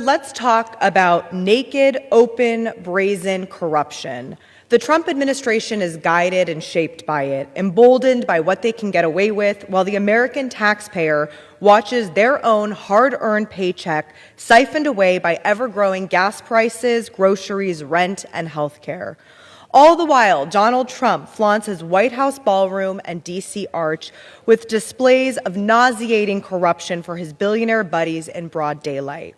Let's talk about naked, open, brazen corruption. The Trump administration is guided and shaped by it, emboldened by what they can get away with, while the American taxpayer watches their own hard-earned paycheck siphoned away by ever-growing gas prices, groceries, rent, and health care. All the while, Donald Trump flaunts his White House ballroom and D.C. arch with displays of nauseating corruption for his billionaire buddies in broad daylight.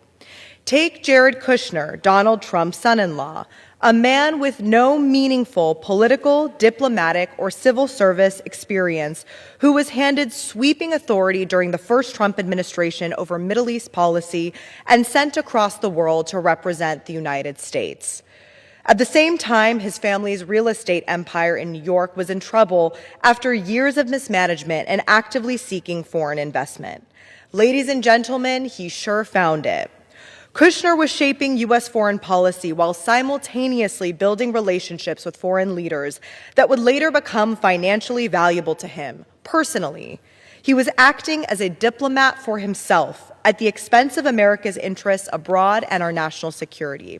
Take Jared Kushner, Donald Trump's son-in-law, a man with no meaningful political, diplomatic, or civil service experience who was handed sweeping authority during the first Trump administration over Middle East policy and sent across the world to represent the United States. At the same time, his family's real estate empire in New York was in trouble after years of mismanagement and actively seeking foreign investment. Ladies and gentlemen, he sure found it. Kushner was shaping U.S. foreign policy while simultaneously building relationships with foreign leaders that would later become financially valuable to him, personally. He was acting as a diplomat for himself at the expense of America's interests abroad and our national security.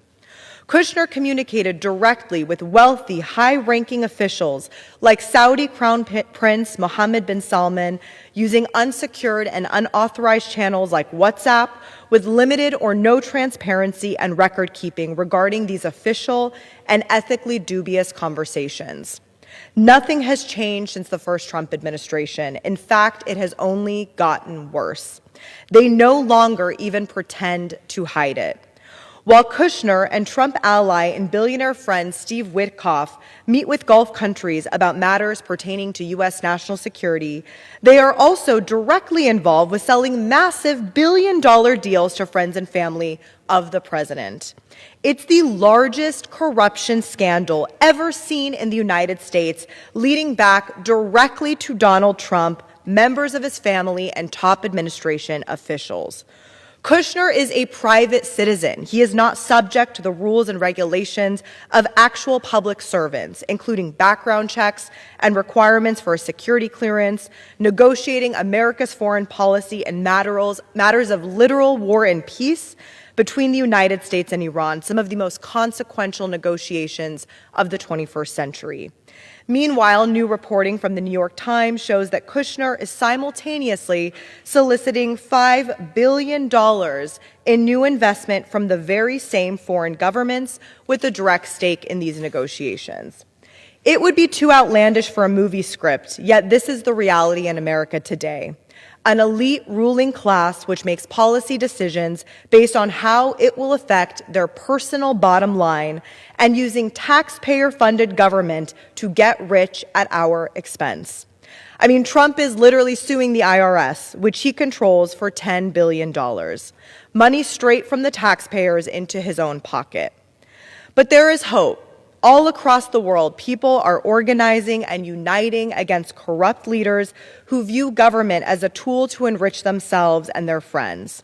Kushner communicated directly with wealthy, high-ranking officials like Saudi Crown Prince Mohammed bin Salman, using unsecured and unauthorized channels like WhatsApp, with limited or no transparency and record-keeping regarding these official and ethically dubious conversations. Nothing has changed since the first Trump administration. In fact, it has only gotten worse. They no longer even pretend to hide it. While Kushner and Trump ally and billionaire friend Steve Witkoff meet with Gulf countries about matters pertaining to U.S. national security, they are also directly involved with selling massive billion-dollar deals to friends and family of the president. It's the largest corruption scandal ever seen in the United States, leading back directly to Donald Trump, members of his family, and top administration officials. Kushner is a private citizen. He is not subject to the rules and regulations of actual public servants, including background checks and requirements for a security clearance, negotiating America's foreign policy and matters of literal war and peace between the United States and Iran, some of the most consequential negotiations of the 21st century. Meanwhile, new reporting from the New York Times shows that Kushner is simultaneously soliciting $5 billion in new investment from the very same foreign governments with a direct stake in these negotiations. It would be too outlandish for a movie script, yet this is the reality in America today. An elite ruling class which makes policy decisions based on how it will affect their personal bottom line and using taxpayer-funded government to get rich at our expense. I mean, Trump is literally suing the IRS, which he controls, for $10 billion. Money straight from the taxpayers into his own pocket. But there is hope. All across the world, people are organizing and uniting against corrupt leaders who view government as a tool to enrich themselves and their friends.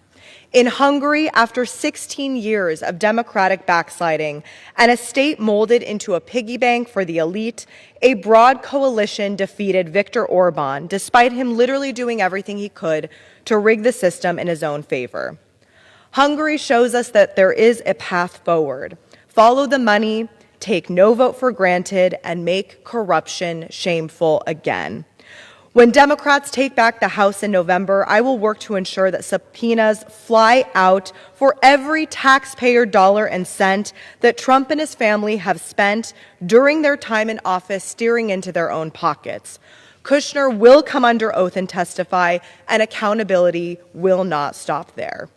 In Hungary, after 16 years of democratic backsliding and a state molded into a piggy bank for the elite, a broad coalition defeated Viktor Orban, despite him literally doing everything he could to rig the system in his own favor. Hungary shows us that there is a path forward. Follow the money, take no vote for granted, and make corruption shameful again. When Democrats take back the House in November, I will work to ensure that subpoenas fly out for every taxpayer dollar and cent that Trump and his family have spent during their time in office steering into their own pockets. Kushner will come under oath and testify, and accountability will not stop there.